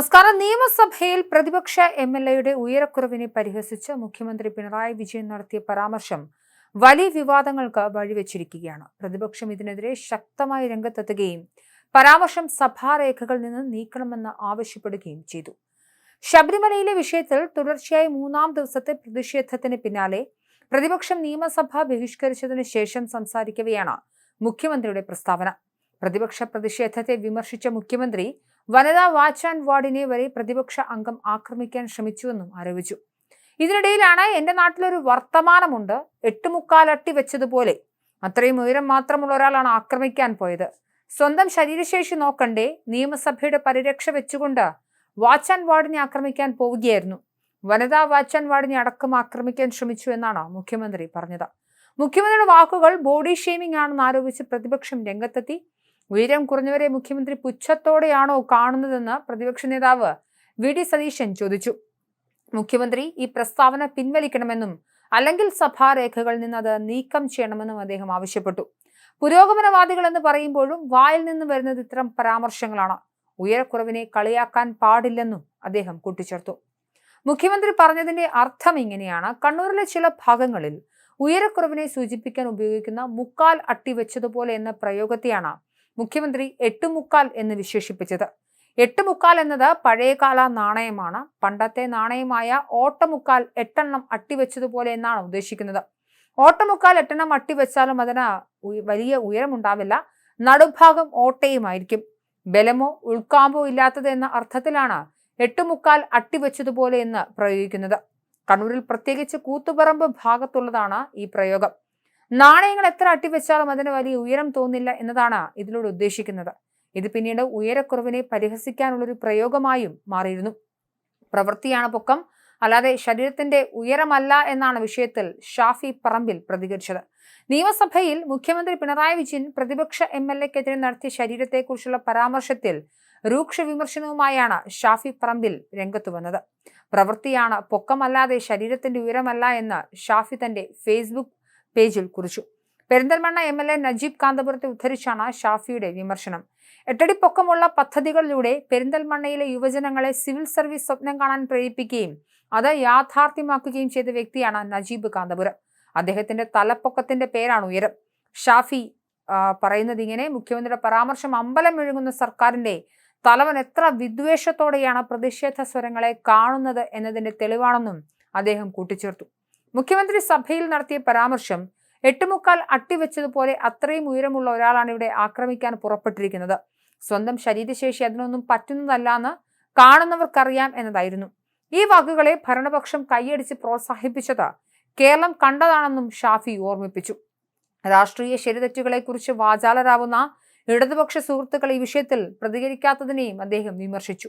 നമസ്കാരം. നിയമസഭയിൽ പ്രതിപക്ഷ എംഎൽഎയുടെ ഉയരക്കുറവിനെ പരിഹസിച്ച് മുഖ്യമന്ത്രി പിണറായി വിജയൻ നടത്തിയ പരാമർശം വലിയ വിവാദങ്ങൾക്ക് വഴിവെച്ചിരിക്കുകയാണ്. പ്രതിപക്ഷം ഇതിനെതിരെ ശക്തമായി രംഗത്തെത്തുകയും പരാമർശം സഭാരേഖകളിൽ നിന്ന് നീക്കണമെന്ന് ആവശ്യപ്പെടുകയും ചെയ്തു. ശബരിമലയിലെ വിഷയത്തിൽ തുടർച്ചയായി 3-ാം ദിവസത്തെ പ്രതിഷേധത്തിന് പിന്നാലെ പ്രതിപക്ഷം നിയമസഭ ബഹിഷ്കരിച്ചതിനു ശേഷം സംസാരിക്കവെയാണ് മുഖ്യമന്ത്രിയുടെ പ്രസ്താവന. പ്രതിപക്ഷ പ്രതിഷേധത്തെ വിമർശിച്ച മുഖ്യമന്ത്രി വനിതാ വാച്ച് ആൻഡ് വാർഡിനെ വരെ പ്രതിപക്ഷ അംഗം ആക്രമിക്കാൻ ശ്രമിച്ചുവെന്നും ആരോപിച്ചു. ഇതിനിടയിലാണ് എന്റെ നാട്ടിലൊരു വർത്തമാനമുണ്ട്, 8 അട്ടി വെച്ചതുപോലെ, അത്രയും ഉയരം മാത്രമുള്ള ഒരാളാണ് ആക്രമിക്കാൻ പോയത്. സ്വന്തം ശരീരശേഷി നോക്കണ്ടേ, നിയമസഭയുടെ പരിരക്ഷ വെച്ചുകൊണ്ട് വാച്ച് ആൻഡ് വാർഡിനെ ആക്രമിക്കാൻ പോവുകയായിരുന്നു. വനിതാ വാച്ച് ആൻഡ് വാർഡിനെ അടക്കം ആക്രമിക്കാൻ ശ്രമിച്ചു എന്നാണ് മുഖ്യമന്ത്രി പറഞ്ഞത്. മുഖ്യമന്ത്രിയുടെ വാക്കുകൾ ബോഡി ഷെയ്മിംഗ് ആണെന്ന് ആരോപിച്ച് പ്രതിപക്ഷം രംഗത്തെത്തി. ഉയരം കുറഞ്ഞവരെ മുഖ്യമന്ത്രി പുച്ഛത്തോടെയാണോ കാണുന്നതെന്ന് പ്രതിപക്ഷ നേതാവ് വി ഡി സതീശൻ ചോദിച്ചു. മുഖ്യമന്ത്രി ഈ പ്രസ്താവന പിൻവലിക്കണമെന്നും അല്ലെങ്കിൽ സഭാരേഖകളിൽ നിന്ന് അത് നീക്കം ചെയ്യണമെന്നും അദ്ദേഹം ആവശ്യപ്പെട്ടു. പുരോഗമനവാദികൾ എന്ന് പറയുമ്പോഴും വായിൽ നിന്ന് വരുന്നത് ഇത്തരം പരാമർശങ്ങളാണ്. ഉയരക്കുറവിനെ കളിയാക്കാൻ പാടില്ലെന്നും അദ്ദേഹം കൂട്ടിച്ചേർത്തു. മുഖ്യമന്ത്രി പറഞ്ഞതിന്റെ അർത്ഥം ഇങ്ങനെയാണ്: കണ്ണൂരിലെ ചില ഭാഗങ്ങളിൽ ഉയരക്കുറവിനെ സൂചിപ്പിക്കാൻ ഉപയോഗിക്കുന്ന 3/4 അട്ടി വെച്ചതുപോലെ എന്ന പ്രയോഗത്തെയാണ് മുഖ്യമന്ത്രി 8 എന്ന് വിശേഷിപ്പിച്ചത്. 8 എന്നത് പഴയകാല നാണയമാണ്. പണ്ടത്തെ നാണയമായ ഓട്ടമുക്കാൽ 8 അട്ടി വെച്ചതുപോലെ എന്നാണ് ഉദ്ദേശിക്കുന്നത്. ഓട്ടമുക്കാൽ 8 അട്ടി വെച്ചാലും അതിന് വലിയ ഉയരമുണ്ടാവില്ല. നടുഭാഗം ഓട്ടയുമായിരിക്കും. ബലമോ ഉൾക്കാമ്പോ ഇല്ലാത്തത് എന്ന അർത്ഥത്തിലാണ് 8 അട്ടി വെച്ചതുപോലെ എന്ന് പ്രയോഗിക്കുന്നത്. കണ്ണൂരിൽ പ്രത്യേകിച്ച് കൂത്തുപറമ്പ് ഭാഗത്തുള്ളതാണ് ഈ പ്രയോഗം. നാണയങ്ങൾ എത്ര അട്ടി വെച്ചാലും അതിന് വലിയ ഉയരം തോന്നില്ല എന്നതാണ് ഇതിലൂടെ ഉദ്ദേശിക്കുന്നത്. ഇത് പിന്നീട് ഉയരക്കുറവിനെ പരിഹസിക്കാനുള്ളൊരു പ്രയോഗമായും മാറിയിരുന്നു. പ്രവൃത്തിയാണ് പൊക്കം, അല്ലാതെ ശരീരത്തിന്റെ ഉയരമല്ല എന്നാണ് വിഷയത്തിൽ ഷാഫി പറമ്പിൽ പ്രതികരിച്ചത്. നിയമസഭയിൽ മുഖ്യമന്ത്രി പിണറായി വിജയൻ പ്രതിപക്ഷ എംഎൽഎക്കെതിരെ നടത്തിയ ശരീരത്തെക്കുറിച്ചുള്ള പരാമർശത്തിൽ രൂക്ഷ വിമർശനവുമായാണ് ഷാഫി പറമ്പിൽ രംഗത്തു വന്നത്. പ്രവൃത്തിയാണ് പൊക്കമല്ലാതെ ശരീരത്തിന്റെ ഉയരമല്ല എന്ന് ഷാഫി തന്റെ ഫേസ്ബുക്ക് പേജിൽ കുറിച്ചു. പെരിന്തൽമണ്ണ എംഎൽഎ നജീബ് കാന്തപുരത്തെ ഉദ്ധരിച്ചാണ് ഷാഫിയുടെ വിമർശനം. 8 അടി പൊക്കമുള്ള പദ്ധതികളിലൂടെ പെരിന്തൽമണ്ണയിലെ യുവജനങ്ങളെ സിവിൽ സർവീസ് സ്വപ്നം കാണാൻ പ്രേരിപ്പിക്കുകയും അത് യാഥാർത്ഥ്യമാക്കുകയും ചെയ്ത വ്യക്തിയാണ് നജീബ് കാന്തപുരം. അദ്ദേഹത്തിന്റെ തലപ്പൊക്കത്തിന്റെ പേരാണ് ഉയരം. ഷാഫി പറയുന്നത് ഇങ്ങനെ: മുഖ്യമന്ത്രിയുടെ പരാമർശം അമ്പലം വിഴുങ്ങുന്ന സർക്കാരിന്റെ തലവൻ എത്ര വിദ്വേഷത്തോടെയാണ് പ്രതിഷേധ സ്വരങ്ങളെ കാണുന്നത് എന്നതിന്റെ തെളിവാണെന്നും അദ്ദേഹം കൂട്ടിച്ചേർത്തു. മുഖ്യമന്ത്രി സഭയിൽ നടത്തിയ പരാമർശം 8 അട്ടി വെച്ചതുപോലെ അത്രയും ഉയരമുള്ള ഒരാളാണ് ഇവിടെ ആക്രമിക്കാൻ പുറപ്പെട്ടിരിക്കുന്നത്. സ്വന്തം ശരീരശേഷി അതിനൊന്നും പറ്റുന്നതല്ലാന്ന് കാണുന്നവർക്കറിയാം എന്നതായിരുന്നു. ഈ വാക്കുകളെ ഭരണപക്ഷം കൈയടിച്ച് പ്രോത്സാഹിപ്പിച്ചത് കേരളം കണ്ടതാണെന്നും ഷാഫി ഓർമ്മിപ്പിച്ചു. രാഷ്ട്രീയ ശരിതെറ്റുകളെക്കുറിച്ച് വാചാലരാവുന്ന ഇടതുപക്ഷ സുഹൃത്തുക്കൾ ഈ വിഷയത്തിൽ പ്രതികരിക്കാത്തതിനെയും അദ്ദേഹം വിമർശിച്ചു.